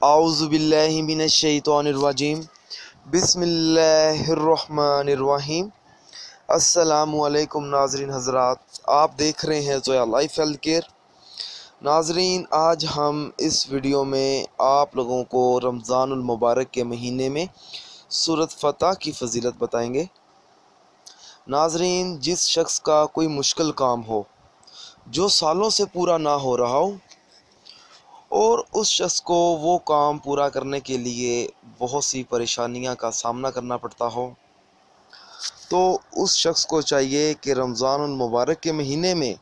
आऊज़ु बिल्लाहि मिनश शैतानिर रजीम बिस्मिल्लाहिर्रहमानिर रहीम। अस्सलामु अलैकुम नाज़रीन हज़रात, आप देख रहे हैं ज़ोया लाइफ हेल्थ केयर। नाज़रीन, आज हम इस वीडियो में आप लोगों को रमज़ानुल मुबारक के महीने में सूरत फ़तह की फ़जीलत बताएंगे। नाज़रीन, जिस शख्स का कोई मुश्किल काम हो जो सालों से पूरा ना हो रहा हो और उस शख्स को वो काम पूरा करने के लिए बहुत सी परेशानियां का सामना करना पड़ता हो, तो उस शख्स को चाहिए कि रमज़ानुल मुबारक के महीने में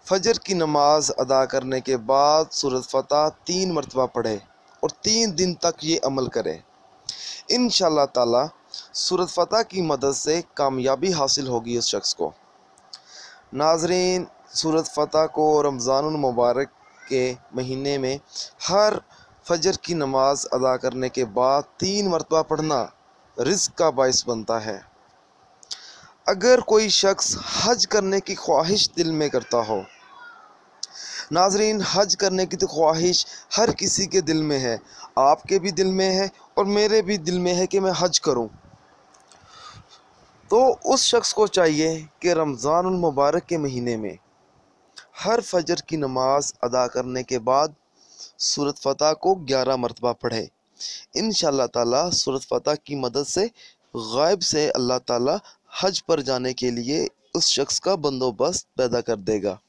फजर की नमाज अदा करने के बाद सूरत फ़तह 3 मरतबा पढ़े और 3 दिन तक ये अमल करे। इंशाअल्लाह ताला सूरत फ़तह की मदद से कामयाबी हासिल होगी उस शख्स को। नाज़रीन, सूरत फ़तह को रमज़ानुल मुबारक के महीने में हर फजर की नमाज अदा करने के बाद 3 मरतबा पढ़ना रिज़्क़ का बाइस बनता है। अगर कोई शख्स हज करने की ख्वाहिश दिल में करता हो, नाज़रीन, हज करने की तो ख्वाहिश हर किसी के दिल में है, आपके भी दिल में है और मेरे भी दिल में है कि मैं हज करूं, तो उस शख्स को चाहिए कि रमज़ानुल मुबारक के महीने में हर फजर की नमाज अदा करने के बाद सूरत फ़तह को 11 मरतबा पढ़े। इंशाअल्लाह ताला सूरत फ़तह की मदद से गायब से अल्लाह ताला हज पर जाने के लिए उस शख्स का बंदोबस्त पैदा कर देगा।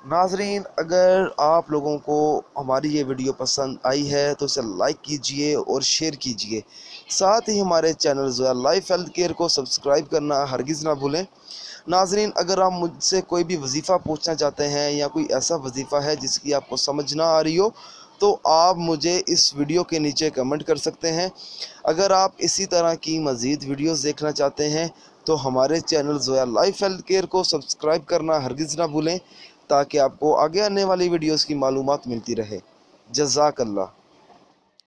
नाज़रीन, अगर आप लोगों को हमारी ये वीडियो पसंद आई है तो इसे लाइक कीजिए और शेयर कीजिए। साथ ही हमारे channel Zoya life health care को सब्सक्राइब करना हरगिज़ ना भूलें। नाज़रीन, अगर आप मुझसे कोई भी वजीफ़ा पूछना चाहते हैं या कोई ऐसा वजीफ़ा है जिसकी आपको समझ ना आ रही हो, तो आप मुझे इस वीडियो के नीचे कमेंट कर सकते हैं। अगर आप इसी तरह की मज़ीद वीडियोस देखना चाहते हैं तो हमारे channel Zoya life health care को सब्सक्राइब करना हरगिज़ ना भूलें, ताकि आपको आगे आने वाली वीडियोस की मालूमात मिलती रहे। जज़ाकल्लाह।